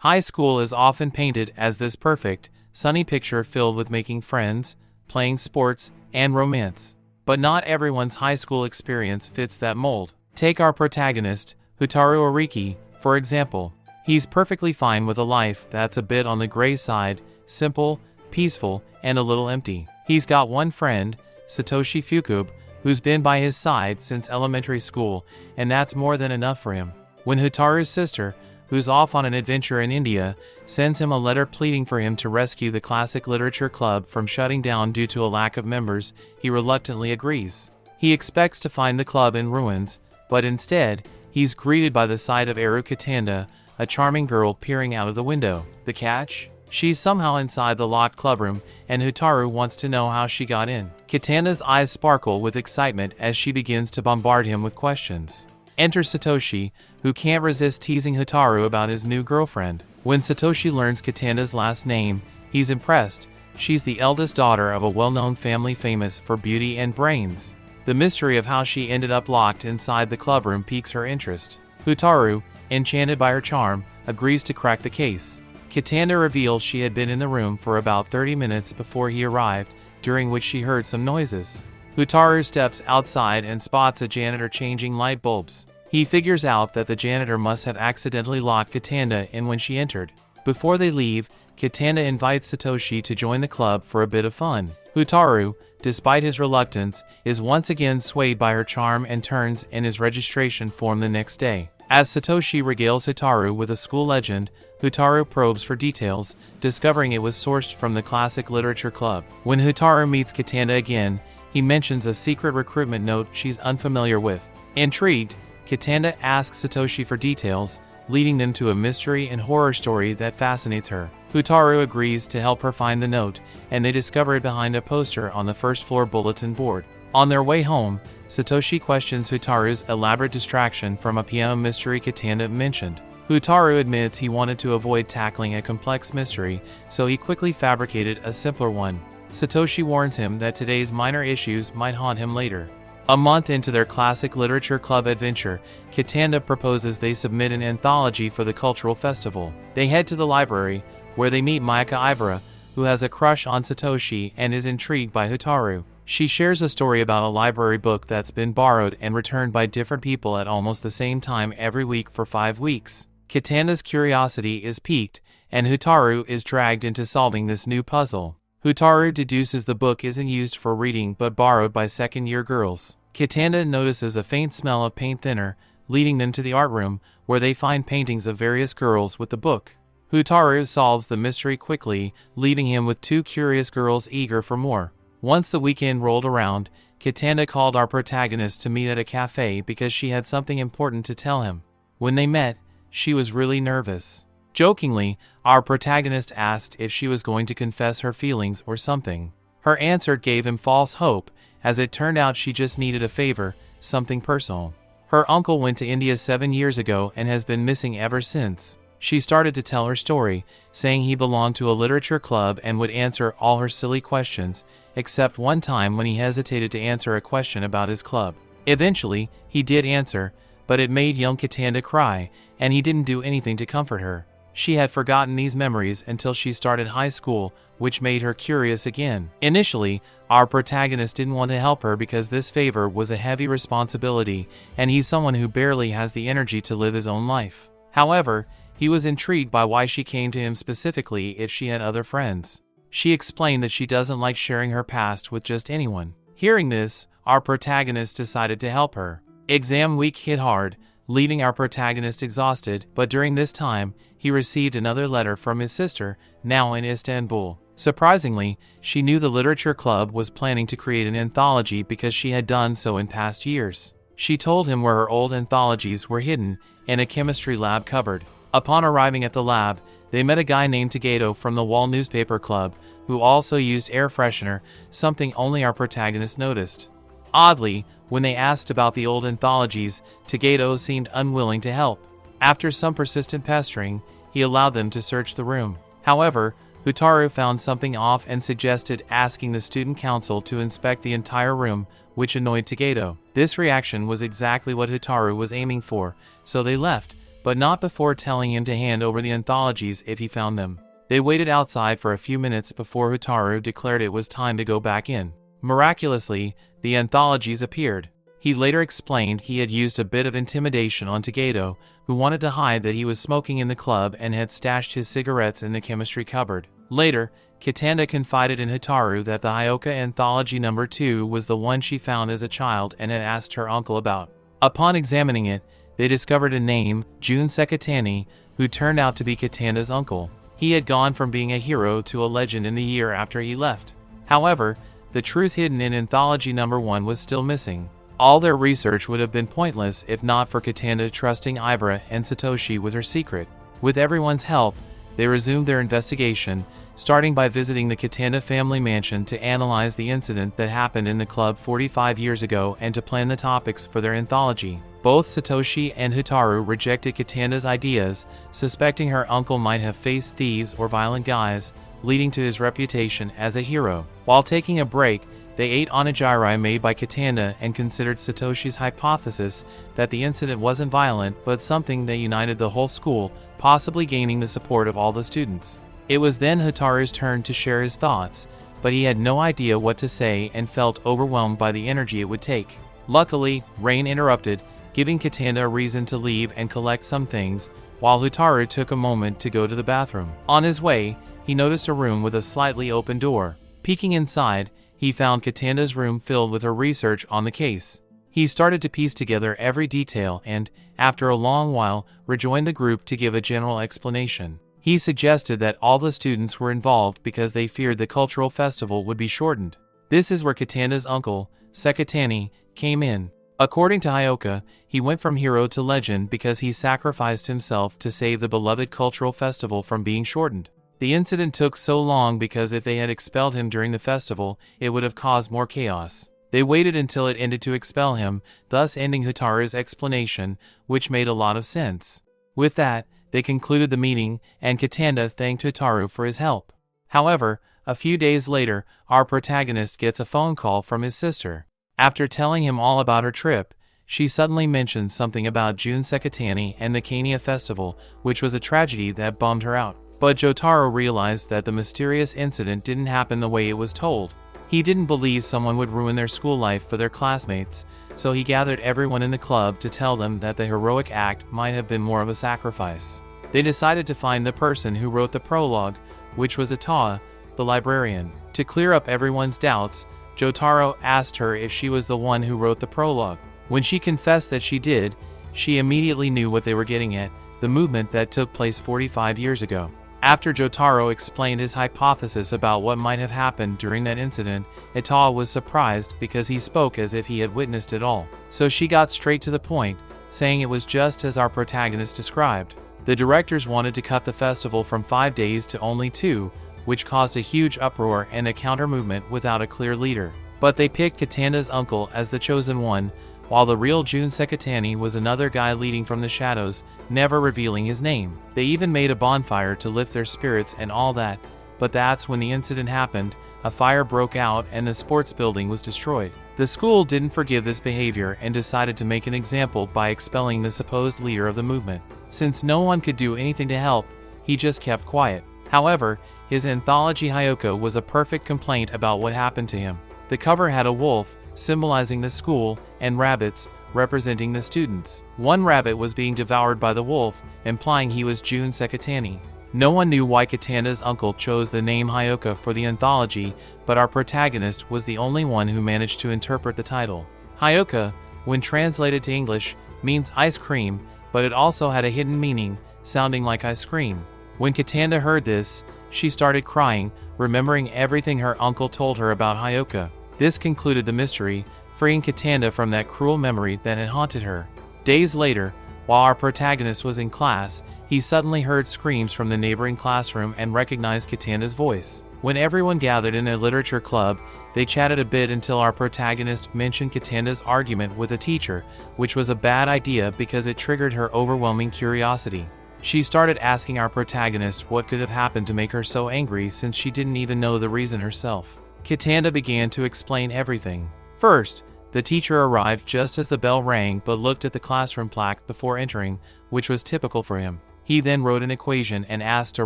High school is often painted as this perfect, sunny picture filled with making friends, playing sports, and romance. But not everyone's high school experience fits that mold. Take our protagonist, Hotaru Ariki, for example. He's perfectly fine with a life that's a bit on the gray side, simple, peaceful, and a little empty. He's got one friend, Satoshi Fukube, who's been by his side since elementary school, and that's more than enough for him. When Hotaru's sister, who's off on an adventure in India, sends him a letter pleading for him to rescue the Classic Literature Club from shutting down due to a lack of members, he reluctantly agrees. He expects to find the club in ruins, but instead, he's greeted by the sight of Eru Katanda, a charming girl peering out of the window. The catch? She's somehow inside the locked clubroom, and Hotaru wants to know how she got in. Katanda's eyes sparkle with excitement as she begins to bombard him with questions. Enter Satoshi, who can't resist teasing Hotaru about his new girlfriend. When Satoshi learns Katanda's last name, he's impressed. She's the eldest daughter of a well-known family famous for beauty and brains. The mystery of how she ended up locked inside the clubroom piques her interest. Hotaru, enchanted by her charm, agrees to crack the case. Katanda reveals she had been in the room for about 30 minutes before he arrived, during which she heard some noises. Hotaru steps outside and spots a janitor changing light bulbs. He figures out that the janitor must have accidentally locked Katanda in when she entered. Before they leave, Katanda invites Satoshi to join the club for a bit of fun. Hotaru, despite his reluctance, is once again swayed by her charm and turns in his registration form the next day. As Satoshi regales Hotaru with a school legend, Hotaru probes for details, discovering it was sourced from the Classic Literature Club. When Hotaru meets Katanda again, he mentions a secret recruitment note she's unfamiliar with. Intrigued, Katanda asks Satoshi for details, leading them to a mystery and horror story that fascinates her. Hotaru agrees to help her find the note, and they discover it behind a poster on the first-floor bulletin board. On their way home, Satoshi questions Hotaru's elaborate distraction from a piano mystery Katanda mentioned. Hotaru admits he wanted to avoid tackling a complex mystery, so he quickly fabricated a simpler one. Satoshi warns him that today's minor issues might haunt him later. A month into their Classic Literature Club adventure, Katanda proposes they submit an anthology for the cultural festival. They head to the library, where they meet Mayaka Ibara, who has a crush on Satoshi and is intrigued by Hotaru. She shares a story about a library book that's been borrowed and returned by different people at almost the same time every week for 5 weeks. Katanda's curiosity is piqued, and Hotaru is dragged into solving this new puzzle. Hotaru deduces the book isn't used for reading but borrowed by second-year girls. Katanda notices a faint smell of paint thinner, leading them to the art room, where they find paintings of various girls with the book. Hotaru solves the mystery quickly, leaving him with 2 curious girls eager for more. Once the weekend rolled around, Katanda called our protagonist to meet at a cafe because she had something important to tell him. When they met, she was really nervous. Jokingly, our protagonist asked if she was going to confess her feelings or something. Her answer gave him false hope, as it turned out she just needed a favor, something personal. Her uncle went to India 7 years ago and has been missing ever since. She started to tell her story, saying he belonged to a literature club and would answer all her silly questions, except one time when he hesitated to answer a question about his club. Eventually, he did answer, but it made young Katanda cry, and he didn't do anything to comfort her. She had forgotten these memories until she started high school, which made her curious again. Initially, our protagonist didn't want to help her because this favor was a heavy responsibility, and he's someone who barely has the energy to live his own life. However, he was intrigued by why she came to him specifically if she had other friends. She explained that she doesn't like sharing her past with just anyone. Hearing this, our protagonist decided to help her. Exam week hit hard, leaving our protagonist exhausted, but during this time, he received another letter from his sister, now in Istanbul. Surprisingly, she knew the literature club was planning to create an anthology because she had done so in past years. She told him where her old anthologies were hidden, in a chemistry lab cupboard. Upon arriving at the lab, they met a guy named Tageto from the Wall Newspaper Club, who also used air freshener, something only our protagonist noticed. Oddly, when they asked about the old anthologies, Tageto seemed unwilling to help. After some persistent pestering, he allowed them to search the room. However, Hotaru found something off and suggested asking the student council to inspect the entire room, which annoyed Tageto. This reaction was exactly what Hotaru was aiming for, so they left, but not before telling him to hand over the anthologies if he found them. They waited outside for a few minutes before Hotaru declared it was time to go back in. Miraculously, the anthologies appeared. He later explained he had used a bit of intimidation on Takedo, who wanted to hide that he was smoking in the club and had stashed his cigarettes in the chemistry cupboard. Later, Kitanda confided in Hotaru that the HYOUKA anthology number 2 was the one she found as a child and had asked her uncle about. Upon examining it, they discovered a name, Jun Sekatani, who turned out to be Kitanda's uncle. He had gone from being a hero to a legend in the year after he left. However, the truth hidden in anthology number 1 was still missing. All their research would have been pointless if not for Kitanda trusting Ibara and Satoshi with her secret. With everyone's help, they resumed their investigation, starting by visiting the Kitanda family mansion to analyze the incident that happened in the club 45 years ago and to plan the topics for their anthology. Both Satoshi and Hotaru rejected Kitanda's ideas, suspecting her uncle might have faced thieves or violent guys, leading to his reputation as a hero. While taking a break, they ate onigiri made by Kitanda and considered Satoshi's hypothesis that the incident wasn't violent but something that united the whole school, possibly gaining the support of all the students. It was then Hotaru's turn to share his thoughts, but he had no idea what to say and felt overwhelmed by the energy it would take. Luckily, Rain interrupted, giving Kitanda a reason to leave and collect some things, while Hotaru took a moment to go to the bathroom. On his way, he noticed a room with a slightly open door. Peeking inside, he found Kitanda's room filled with her research on the case. He started to piece together every detail and, after a long while, rejoined the group to give a general explanation. He suggested that all the students were involved because they feared the cultural festival would be shortened. This is where Kitanda's uncle, Sekatani, came in. According to HYOUKA, he went from hero to legend because he sacrificed himself to save the beloved cultural festival from being shortened. The incident took so long because if they had expelled him during the festival, it would have caused more chaos. They waited until it ended to expel him, thus ending Hotaru's explanation, which made a lot of sense. With that, they concluded the meeting, and Kitanda thanked Hotaru for his help. However, a few days later, our protagonist gets a phone call from his sister. After telling him all about her trip, she suddenly mentioned something about Jun Sekatani and the Kania festival, which was a tragedy that bummed her out. But Jotaro realized that the mysterious incident didn't happen the way it was told. He didn't believe someone would ruin their school life for their classmates, so he gathered everyone in the club to tell them that the heroic act might have been more of a sacrifice. They decided to find the person who wrote the prologue, which was Itawa, the librarian. To clear up everyone's doubts, Jotaro asked her if she was the one who wrote the prologue. When she confessed that she did, she immediately knew what they were getting at, the movement that took place 45 years ago. After Jotaro explained his hypothesis about what might have happened during that incident, Itawa was surprised because he spoke as if he had witnessed it all. So she got straight to the point, saying it was just as our protagonist described. The directors wanted to cut the festival from 5 days to only 2, which caused a huge uproar and a counter-movement without a clear leader. But they picked Kitanda's uncle as the chosen one, while the real Jun Sekatani was another guy leading from the shadows, never revealing his name. They even made a bonfire to lift their spirits and all that, but that's when the incident happened. A fire broke out and the sports building was destroyed. The school didn't forgive this behavior and decided to make an example by expelling the supposed leader of the movement. Since no one could do anything to help, he just kept quiet. However, his anthology HYOUKA was a perfect complaint about what happened to him. The cover had a wolf, symbolizing the school, and rabbits, representing the students. One rabbit was being devoured by the wolf, implying he was Jun Sekatani. No one knew why Kitanda's uncle chose the name HYOUKA for the anthology, but our protagonist was the only one who managed to interpret the title. HYOKA, when translated to English, means ice cream, but it also had a hidden meaning, sounding like ice cream. When Kitanda heard this, she started crying, remembering everything her uncle told her about HYOKA. This concluded the mystery, freeing Kitanda from that cruel memory that had haunted her. Days later, while our protagonist was in class, he suddenly heard screams from the neighboring classroom and recognized Kitanda's voice. When everyone gathered in a literature club, they chatted a bit until our protagonist mentioned Kitanda's argument with a teacher, which was a bad idea because it triggered her overwhelming curiosity. She started asking our protagonist what could have happened to make her so angry since she didn't even know the reason herself. Kitanda began to explain everything. First, The teacher arrived just as the bell rang but looked at the classroom plaque before entering, which was typical for him. He then wrote an equation and asked a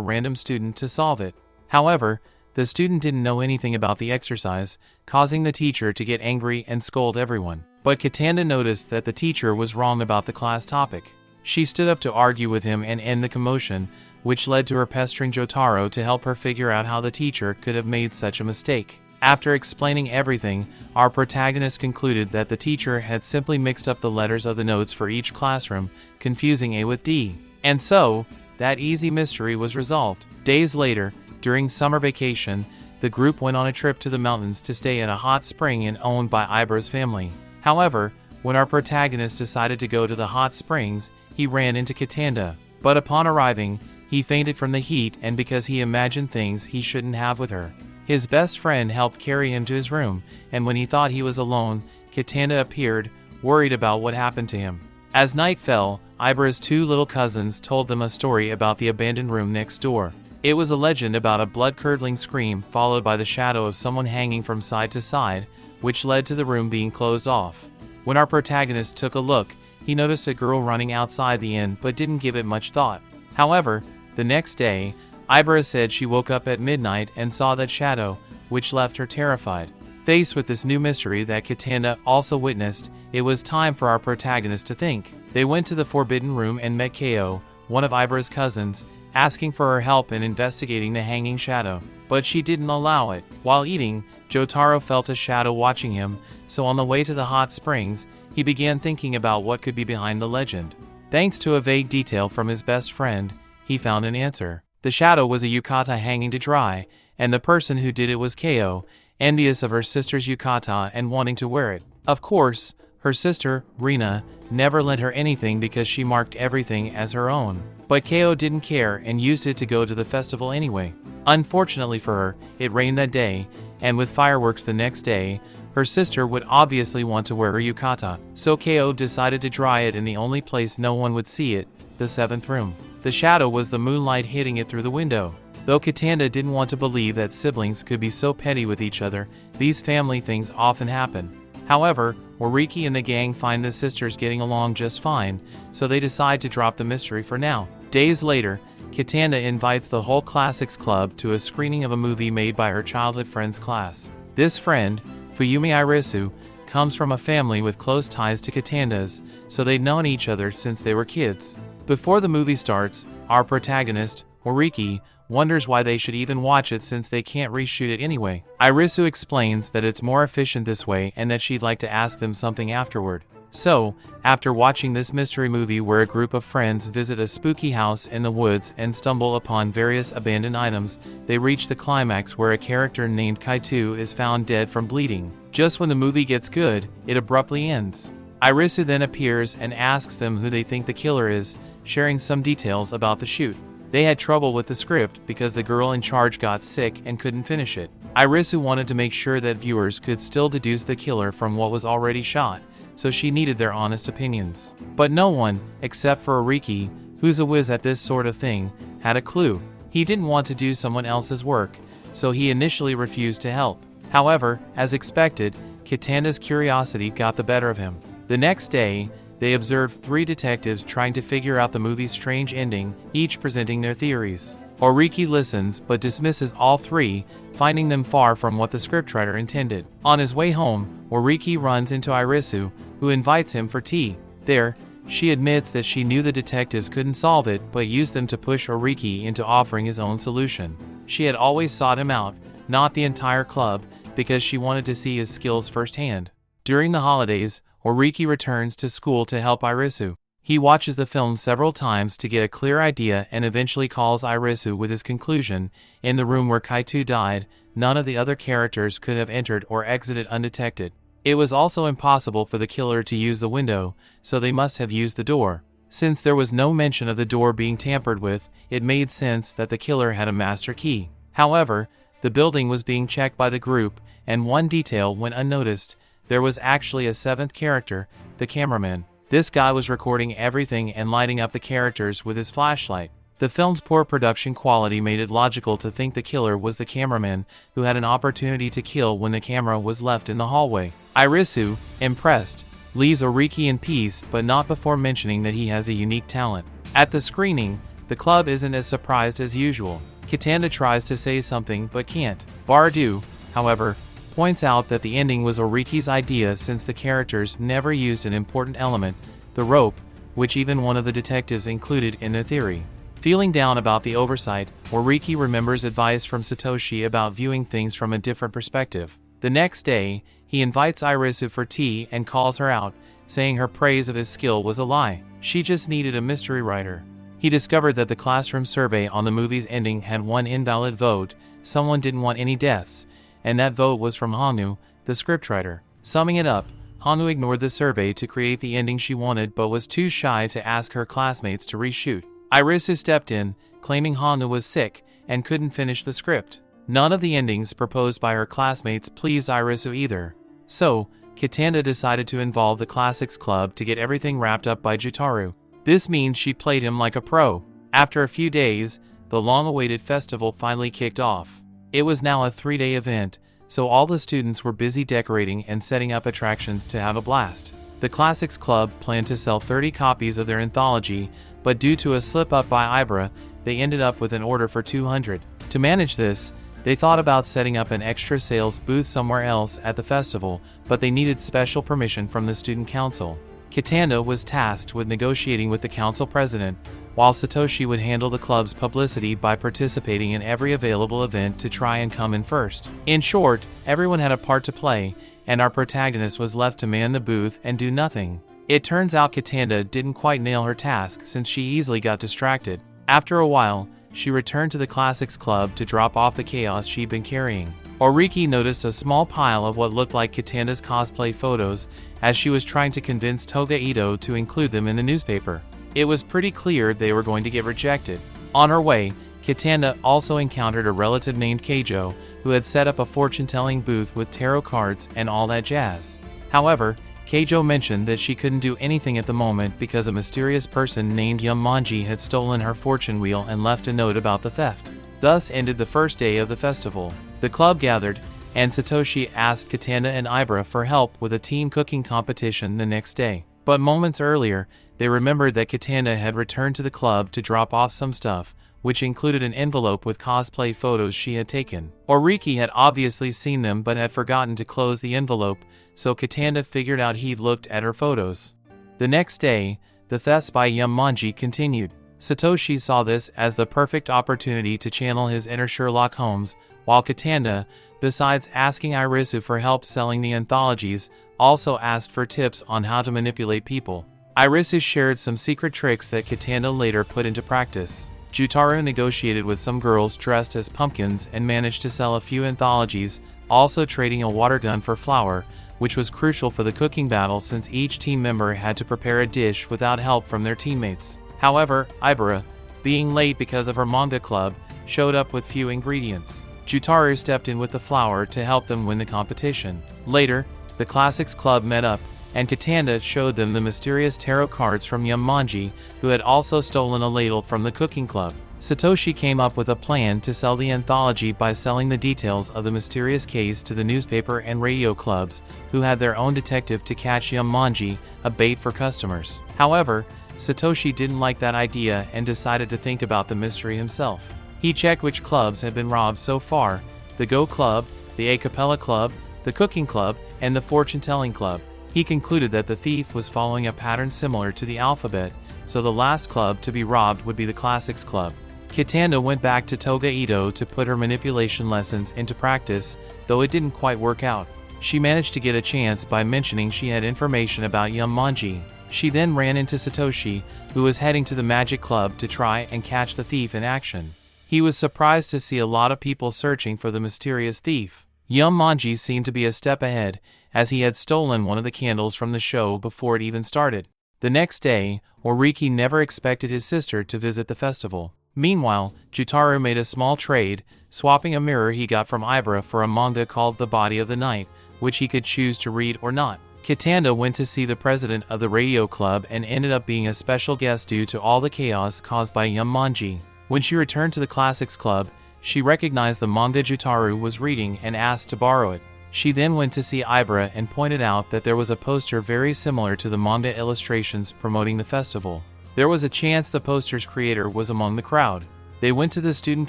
random student to solve it. However, the student didn't know anything about the exercise, causing the teacher to get angry and scold everyone. But Katanda noticed that the teacher was wrong about the class topic. She stood up to argue with him and end the commotion, which led to her pestering Jotaro to help her figure out how the teacher could have made such a mistake. After explaining everything, our protagonist concluded that the teacher had simply mixed up the letters of the notes for each classroom, confusing A with D. And so, that easy mystery was resolved. Days later, during summer vacation, the group went on a trip to the mountains to stay at a hot spring owned by Ibara's family. However, when our protagonist decided to go to the hot springs, he ran into Katanda. But upon arriving, he fainted from the heat and because he imagined things he shouldn't have with her. His best friend helped carry him to his room, and when he thought he was alone, Katanda appeared, worried about what happened to him. As night fell, Ibara's two little cousins told them a story about the abandoned room next door. It was a legend about a blood-curdling scream followed by the shadow of someone hanging from side to side, which led to the room being closed off. When our protagonist took a look, he noticed a girl running outside the inn but didn't give it much thought. However, the next day, Ibara said she woke up at midnight and saw that shadow, which left her terrified. Faced with this new mystery that Katanda also witnessed, it was time for our protagonist to think. They went to the forbidden room and met Ko, one of Ibara's cousins, asking for her help in investigating the hanging shadow. But she didn't allow it. While eating, Jotaro felt a shadow watching him, so on the way to the hot springs, he began thinking about what could be behind the legend. Thanks to a vague detail from his best friend, he found an answer. The shadow was a yukata hanging to dry, and the person who did it was Ko, envious of her sister's yukata and wanting to wear it. Of course, her sister, Rina, never lent her anything because she marked everything as her own. But Ko didn't care and used it to go to the festival anyway. Unfortunately for her, it rained that day, and with fireworks the next day, her sister would obviously want to wear her yukata. So Ko decided to dry it in the only place no one would see it, the 7th room. The shadow was the moonlight hitting it through the window. Though Katanda didn't want to believe that siblings could be so petty with each other, these family things often happen. However, Oriki and the gang find the sisters getting along just fine, so they decide to drop the mystery for now. Days later, Katanda invites the whole Classics Club to a screening of a movie made by her childhood friend's class. This friend, Fuyumi Irisu, comes from a family with close ties to Katanda's, so they'd known each other since they were kids. Before the movie starts, our protagonist, Oriki, wonders why they should even watch it since they can't reshoot it anyway. Irisu explains that it's more efficient this way and that she'd like to ask them something afterward. So, after watching this mystery movie where a group of friends visit a spooky house in the woods and stumble upon various abandoned items, they reach the climax where a character named Kaitu is found dead from bleeding. Just when the movie gets good, it abruptly ends. Irisu then appears and asks them who they think the killer is, sharing some details about the shoot. They had trouble with the script because the girl in charge got sick and couldn't finish it. Irisu wanted to make sure that viewers could still deduce the killer from what was already shot, so she needed their honest opinions. But no one, except for Oriki, who's a whiz at this sort of thing, had a clue. He didn't want to do someone else's work, so he initially refused to help. However, as expected, Katanda's curiosity got the better of him. The next day, they observed 3 detectives trying to figure out the movie's strange ending, each presenting their theories. Oriki listens but dismisses all 3, finding them far from what the scriptwriter intended. On his way home, Oriki runs into Irisu, who invites him for tea. There, she admits that she knew the detectives couldn't solve it but used them to push Oriki into offering his own solution. She had always sought him out, not the entire club, because she wanted to see his skills firsthand. During the holidays, Oriki returns to school to help Irisu. He watches the film several times to get a clear idea and eventually calls Irisu with his conclusion. In the room where Kaitu died, none of the other characters could have entered or exited undetected. It was also impossible for the killer to use the window, so they must have used the door. Since there was no mention of the door being tampered with, it made sense that the killer had a master key. However, the building was being checked by the group, and one detail went unnoticed. There was actually a 7th character, the cameraman. This guy was recording everything and lighting up the characters with his flashlight. The film's poor production quality made it logical to think the killer was the cameraman who had an opportunity to kill when the camera was left in the hallway. Irisu, impressed, leaves Oriki in peace but not before mentioning that he has a unique talent. At the screening, the club isn't as surprised as usual. Kitanda tries to say something but can't. Baradu, however, points out that the ending was Oriki's idea since the characters never used an important element, the rope, which even one of the detectives included in their theory. Feeling down about the oversight, Oriki remembers advice from Satoshi about viewing things from a different perspective. The next day, he invites Irisu for tea and calls her out, saying her praise of his skill was a lie. She just needed a mystery writer. He discovered that the classroom survey on the movie's ending had one invalid vote. Someone didn't want any deaths, and that vote was from Hanu, the scriptwriter. Summing it up, Hanu ignored the survey to create the ending she wanted but was too shy to ask her classmates to reshoot. Irisu stepped in, claiming Hanu was sick and couldn't finish the script. None of the endings proposed by her classmates pleased Irisu either. So, Kitanda decided to involve the Classics Club to get everything wrapped up by Jutaru. This means she played him like a pro. After a few days, the long-awaited festival finally kicked off. It was now a 3-day event, so all the students were busy decorating and setting up attractions to have a blast. The Classics Club planned to sell 30 copies of their anthology, but due to a slip-up by Ibra, they ended up with an order for 200. To manage this, they thought about setting up an extra sales booth somewhere else at the festival, but they needed special permission from the student council. Kitanda was tasked with negotiating with the council president, while Satoshi would handle the club's publicity by participating in every available event to try and come in first. In short, everyone had a part to play, and our protagonist was left to man the booth and do nothing. It turns out Kitanda didn't quite nail her task since she easily got distracted. After a while, she returned to the Classics Club to drop off the chaos she'd been carrying. Oriki noticed a small pile of what looked like Kitanda's cosplay photos as she was trying to convince Toga Ito to include them in the newspaper. It was pretty clear they were going to get rejected. On her way, Kitanda also encountered a relative named Keijo, who had set up a fortune-telling booth with tarot cards and all that jazz. However, Keijo mentioned that she couldn't do anything at the moment because a mysterious person named Yamanji had stolen her fortune wheel and left a note about the theft. Thus ended the first day of the festival. The club gathered, and Satoshi asked Kitanda and Ibra for help with a team cooking competition the next day. But moments earlier, they remembered that Kitanda had returned to the club to drop off some stuff, which included an envelope with cosplay photos she had taken. Oriki had obviously seen them but had forgotten to close the envelope, so Kitanda figured out he'd looked at her photos. The next day, the thefts by Yamanji continued. Satoshi saw this as the perfect opportunity to channel his inner Sherlock Holmes, while Kitanda, besides asking Irisu for help selling the anthologies, also asked for tips on how to manipulate people. Irisu shared some secret tricks that Kitanda later put into practice. Jutaru negotiated with some girls dressed as pumpkins and managed to sell a few anthologies, also trading a water gun for flour, which was crucial for the cooking battle since each team member had to prepare a dish without help from their teammates. However, Ibra, being late because of her manga club, showed up with few ingredients. Jutaru stepped in with the flour to help them win the competition. Later, the Classics Club met up, and Kitanda showed them the mysterious tarot cards from Yamanji, who had also stolen a ladle from the cooking club. Satoshi came up with a plan to sell the anthology by selling the details of the mysterious case to the newspaper and radio clubs, who had their own detective to catch Yamanji, a bait for customers. However, Satoshi didn't like that idea and decided to think about the mystery himself. He checked which clubs had been robbed so far: the Go Club, the A Cappella Club, the Cooking Club, and the Fortune Telling Club. He concluded that the thief was following a pattern similar to the alphabet, so the last club to be robbed would be the Classics Club. Kitanda went back to Toga Ito to put her manipulation lessons into practice, though it didn't quite work out. She managed to get a chance by mentioning she had information about Yamanji. She then ran into Satoshi, who was heading to the Magic Club to try and catch the thief in action. He was surprised to see a lot of people searching for the mysterious thief. Yamanji seemed to be a step ahead, as he had stolen one of the candles from the show before it even started. The next day, Oriki never expected his sister to visit the festival. Meanwhile, Jutaru made a small trade, swapping a mirror he got from Ibra for a manga called The Body of the Night, which he could choose to read or not. Kitanda went to see the president of the radio club and ended up being a special guest due to all the chaos caused by Yamanji. When she returned to the Classics Club, she recognized the manga Jutaru was reading and asked to borrow it. She then went to see Ibra and pointed out that there was a poster very similar to the manga illustrations promoting the festival. There was a chance the poster's creator was among the crowd. They went to the student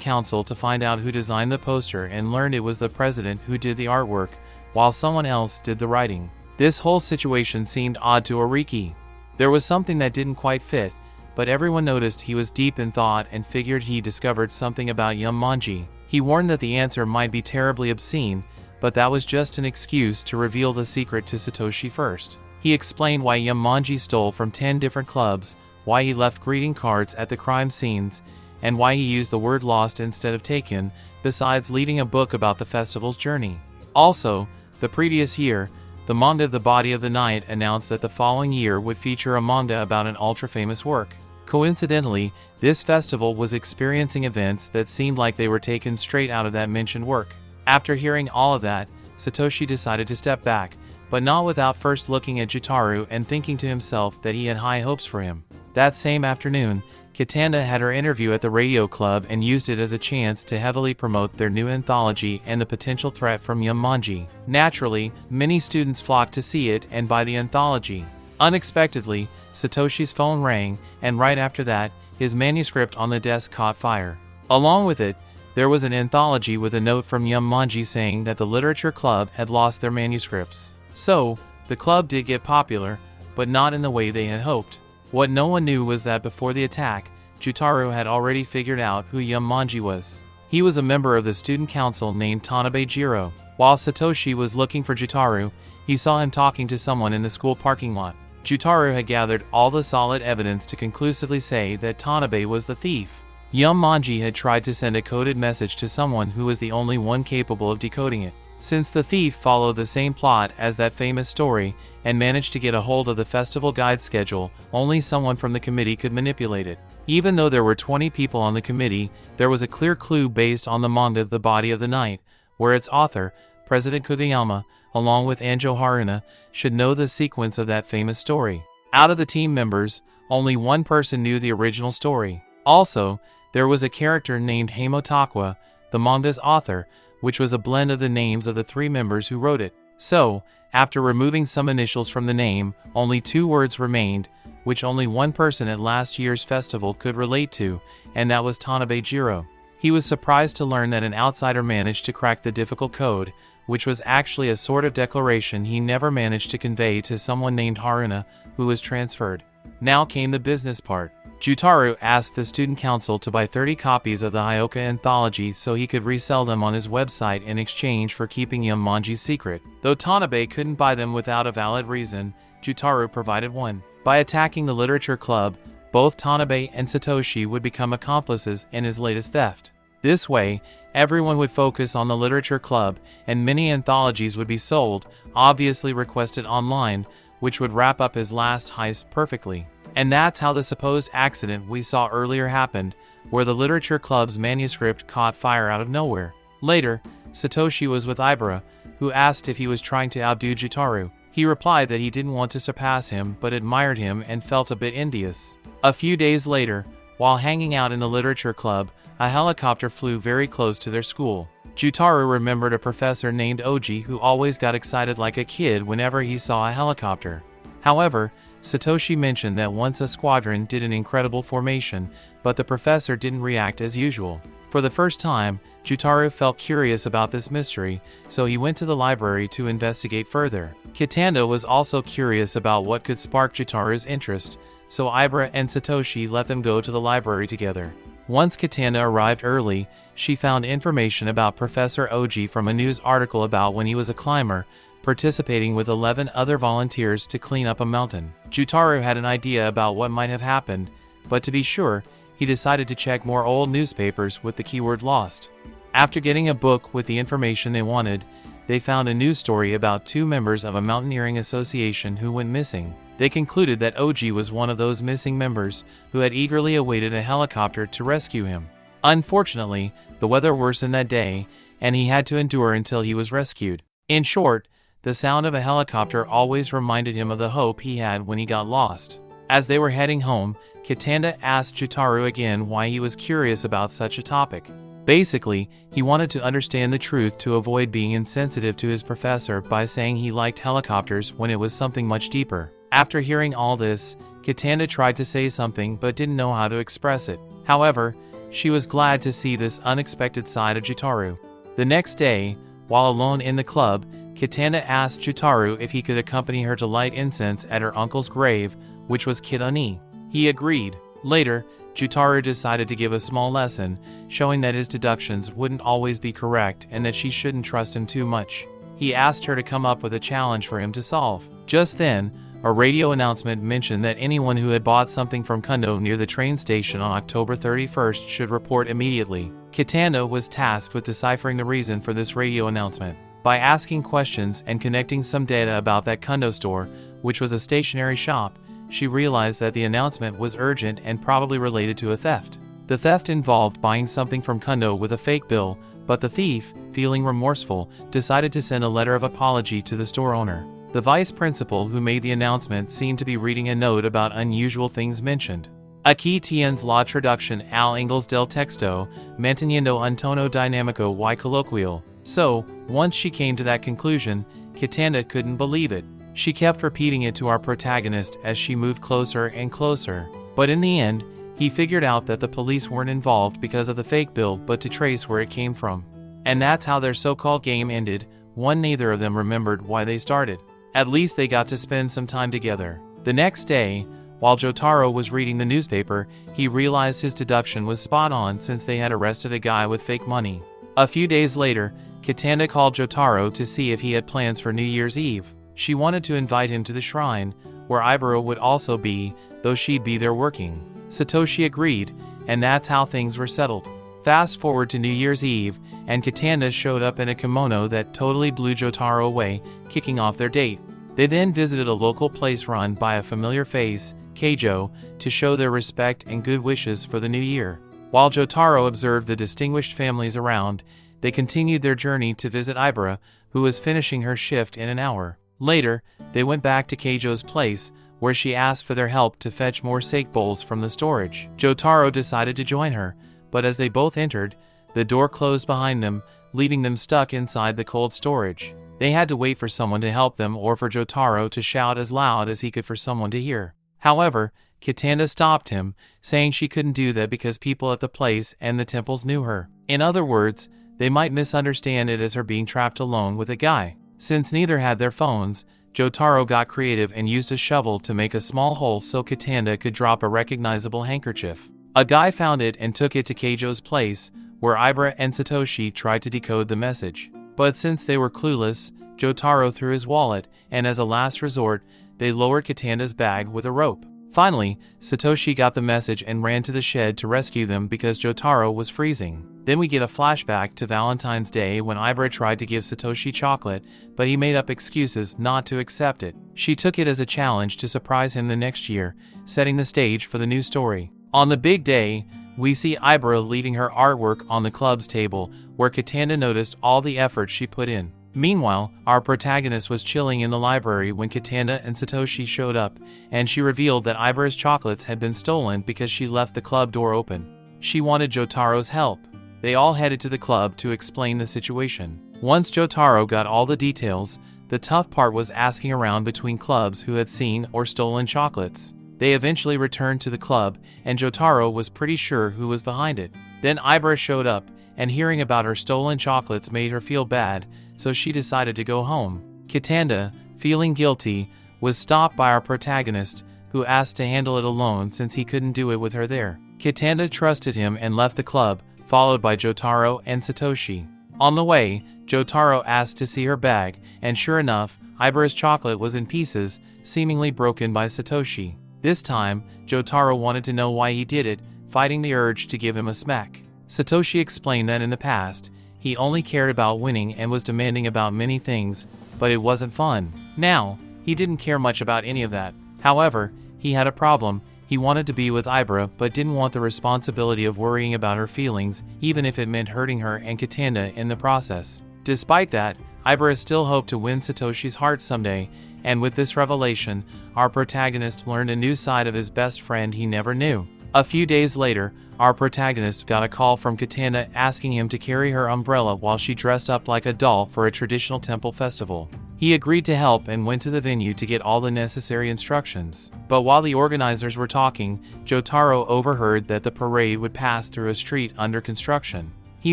council to find out who designed the poster and learned it was the president who did the artwork, while someone else did the writing. This whole situation seemed odd to Oriki. There was something that didn't quite fit, but everyone noticed he was deep in thought and figured he discovered something about Yamanji. He warned that the answer might be terribly obscene, but that was just an excuse to reveal the secret to Satoshi first. He explained why Yamanji stole from 10 different clubs, why he left greeting cards at the crime scenes, and why he used the word lost instead of taken, besides leading a book about the festival's journey. Also, the previous year, the manga The Body of the Night announced that the following year would feature a manga about an ultra-famous work. Coincidentally, this festival was experiencing events that seemed like they were taken straight out of that mentioned work. After hearing all of that, Satoshi decided to step back, but not without first looking at Jotaro and thinking to himself that he had high hopes for him. That same afternoon, Kitanda had her interview at the radio club and used it as a chance to heavily promote their new anthology and the potential threat from Yamanji. Naturally, many students flocked to see it and buy the anthology. Unexpectedly, Satoshi's phone rang, and right after that, his manuscript on the desk caught fire. Along with it, there was an anthology with a note from Yamanji saying that the literature club had lost their manuscripts. So, the club did get popular, but not in the way they had hoped. What no one knew was that before the attack, Jotaro had already figured out who Yamanji was. He was a member of the student council named Tanabe Jiro. While Satoshi was looking for Jotaro, he saw him talking to someone in the school parking lot. Jotaro had gathered all the solid evidence to conclusively say that Tanabe was the thief. Yamanji had tried to send a coded message to someone who was the only one capable of decoding it. Since the thief followed the same plot as that famous story and managed to get a hold of the festival guide schedule, only someone from the committee could manipulate it. Even though there were 20 people on the committee, there was a clear clue based on the manga The Body of the Night, where its author, President Kugiyama, along with Anjo Haruna, should know the sequence of that famous story. Out of the team members, only one person knew the original story. Also, there was a character named Hamotakwa, the manga's author, which was a blend of the names of the 3 members who wrote it. So, after removing some initials from the name, only 2 words remained, which only one person at last year's festival could relate to, and that was Tanabe Jiro. He was surprised to learn that an outsider managed to crack the difficult code, which was actually a sort of declaration he never managed to convey to someone named Haruna, who was transferred. Now came the business part. Jotaro asked the student council to buy 30 copies of the HYOUKA anthology so he could resell them on his website in exchange for keeping Yamanji's secret. Though Tanabe couldn't buy them without a valid reason, Jotaro provided one. By attacking the literature club, both Tanabe and Satoshi would become accomplices in his latest theft. This way, everyone would focus on the literature club, and many anthologies would be sold, obviously requested online, which would wrap up his last heist perfectly. And that's how the supposed accident we saw earlier happened, where the literature club's manuscript caught fire out of nowhere. Later, Satoshi was with Ibara, who asked if he was trying to outdo Jotaro. He replied that he didn't want to surpass him but admired him and felt a bit envious. A few days later, while hanging out in the literature club, a helicopter flew very close to their school. Jotaro remembered a professor named Oji who always got excited like a kid whenever he saw a helicopter. However, Satoshi mentioned that once a squadron did an incredible formation, but the professor didn't react as usual. For the first time, Jotaro felt curious about this mystery, so he went to the library to investigate further. Kitanda was also curious about what could spark Jotaro's interest, so Ibara and Satoshi let them go to the library together. Once Kitanda arrived early, she found information about Professor Oji from a news article about when he was a climber, participating with 11 other volunteers to clean up a mountain. Jotaro had an idea about what might have happened, but to be sure, he decided to check more old newspapers with the keyword lost. After getting a book with the information they wanted, they found a news story about 2 members of a mountaineering association who went missing. They concluded that Oji was one of those missing members who had eagerly awaited a helicopter to rescue him. Unfortunately, the weather worsened that day, and he had to endure until he was rescued. In short, the sound of a helicopter always reminded him of the hope he had when he got lost. As they were heading home, Kitanda asked Jotaro again why he was curious about such a topic. Basically, he wanted to understand the truth to avoid being insensitive to his professor by saying he liked helicopters when it was something much deeper. After hearing all this, Kitanda tried to say something but didn't know how to express it. However, she was glad to see this unexpected side of Jotaro. The next day, while alone in the club, Kitanda asked Jotaro if he could accompany her to light incense at her uncle's grave, which was Kid Oni. He agreed. Later, Jotaro decided to give a small lesson, showing that his deductions wouldn't always be correct and that she shouldn't trust him too much. He asked her to come up with a challenge for him to solve. Just then, a radio announcement mentioned that anyone who had bought something from Kundo near the train station on October 31st should report immediately. Kitanda was tasked with deciphering the reason for this radio announcement. By asking questions and connecting some data about that Kundo store, which was a stationery shop, she realized that the announcement was urgent and probably related to a theft. The theft involved buying something from Kundo with a fake bill, but the thief, feeling remorseful, decided to send a letter of apology to the store owner. The vice principal who made the announcement seemed to be reading a note about unusual things mentioned. Aquí tienes la traducción al inglés del texto, manteniendo un tono dinámico y coloquial. So, once she came to that conclusion, Kitanda couldn't believe it. She kept repeating it to our protagonist as she moved closer and closer. But in the end, he figured out that the police weren't involved because of the fake bill but to trace where it came from. And that's how their so-called game ended. Neither of them remembered why they started. At least they got to spend some time together. The next day, while Jotaro was reading the newspaper, he realized his deduction was spot on since they had arrested a guy with fake money. A few days later, Kitanda called Jotaro to see if he had plans for New Year's Eve. She wanted to invite him to the shrine, where Ibero would also be, though she'd be there working. Satoshi agreed, and that's how things were settled. Fast forward to New Year's Eve, and Kitanda showed up in a kimono that totally blew Jotaro away, kicking off their date. They then visited a local place run by a familiar face, Keijo, to show their respect and good wishes for the new year. While Jotaro observed the distinguished families around, they continued their journey to visit Ibera, who was finishing her shift in an hour. Later, they went back to Keijo's place, where she asked for their help to fetch more sake bowls from the storage. Jotaro decided to join her, but as they both entered, the door closed behind them, leaving them stuck inside the cold storage. They had to wait for someone to help them or for Jotaro to shout as loud as he could for someone to hear. However, Kitanda stopped him, saying she couldn't do that because people at the place and the temples knew her. In other words, they might misunderstand it as her being trapped alone with a guy. Since neither had their phones, Jotaro got creative and used a shovel to make a small hole so Kitanda could drop a recognizable handkerchief. A guy found it and took it to Keijo's place, where Ibera and Satoshi tried to decode the message. But since they were clueless, Jotaro threw his wallet, and as a last resort, they lowered Kitanda's bag with a rope. Finally, Satoshi got the message and ran to the shed to rescue them because Jotaro was freezing. Then we get a flashback to Valentine's Day when Ibera tried to give Satoshi chocolate, but he made up excuses not to accept it. She took it as a challenge to surprise him the next year, setting the stage for the new story. On the big day, we see Ibera leaving her artwork on the club's table, where Kitanda noticed all the effort she put in. Meanwhile, our protagonist was chilling in the library when Kitanda and Satoshi showed up, and she revealed that Ibera's chocolates had been stolen because she left the club door open. She wanted Jotaro's help. They all headed to the club to explain the situation. Once Jotaro got all the details, the tough part was asking around between clubs who had seen or stolen chocolates. They eventually returned to the club, and Jotaro was pretty sure who was behind it. Then Ibera showed up, and hearing about her stolen chocolates made her feel bad, so she decided to go home. Kitanda, feeling guilty, was stopped by our protagonist, who asked to handle it alone since he couldn't do it with her there. Kitanda trusted him and left the club, followed by Jotaro and Satoshi. On the way, Jotaro asked to see her bag, and sure enough, Ibera's chocolate was in pieces, seemingly broken by Satoshi. This time, Jotaro wanted to know why he did it, fighting the urge to give him a smack. Satoshi explained that in the past, he only cared about winning and was demanding about many things, but it wasn't fun. Now, he didn't care much about any of that. However, he had a problem. He wanted to be with Ibera but didn't want the responsibility of worrying about her feelings, even if it meant hurting her and Kitanda in the process. Despite that, Ibera still hoped to win Satoshi's heart someday, and with this revelation, our protagonist learned a new side of his best friend he never knew. A few days later, our protagonist got a call from Katana asking him to carry her umbrella while she dressed up like a doll for a traditional temple festival. He agreed to help and went to the venue to get all the necessary instructions. But while the organizers were talking, Jotaro overheard that the parade would pass through a street under construction. He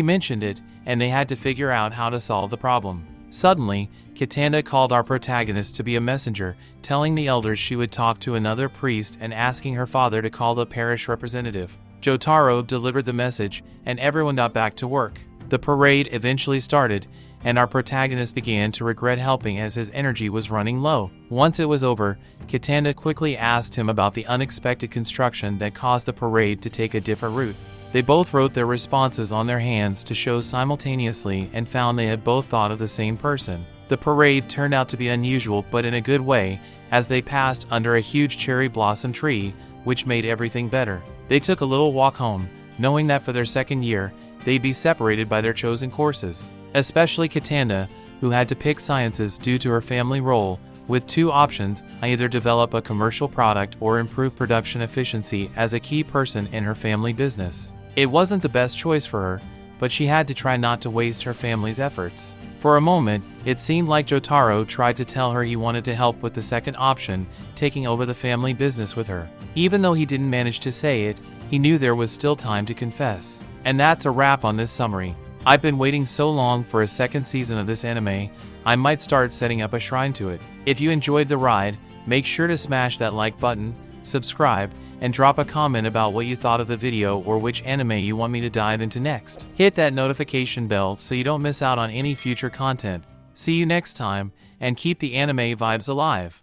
mentioned it, and they had to figure out how to solve the problem. Suddenly, Katana called our protagonist to be a messenger, telling the elders she would talk to another priest and asking her father to call the parish representative. Jotaro delivered the message, and everyone got back to work. The parade eventually started, and our protagonist began to regret helping as his energy was running low. Once it was over, Katana quickly asked him about the unexpected construction that caused the parade to take a different route. They both wrote their responses on their hands to show simultaneously and found they had both thought of the same person. The parade turned out to be unusual but in a good way, as they passed under a huge cherry blossom tree, which made everything better. They took a little walk home, knowing that for their second year, they'd be separated by their chosen courses. Especially Katana, who had to pick sciences due to her family role, with two options: either develop a commercial product or improve production efficiency as a key person in her family business. It wasn't the best choice for her, but she had to try not to waste her family's efforts. For a moment, it seemed like Jotaro tried to tell her he wanted to help with the second option, taking over the family business with her. Even though he didn't manage to say it, he knew there was still time to confess. And that's a wrap on this summary. I've been waiting so long for a second season of this anime, I might start setting up a shrine to it. If you enjoyed the ride, make sure to smash that like button, subscribe, and drop a comment about what you thought of the video or which anime you want me to dive into next. Hit that notification bell so you don't miss out on any future content. See you next time, and keep the anime vibes alive.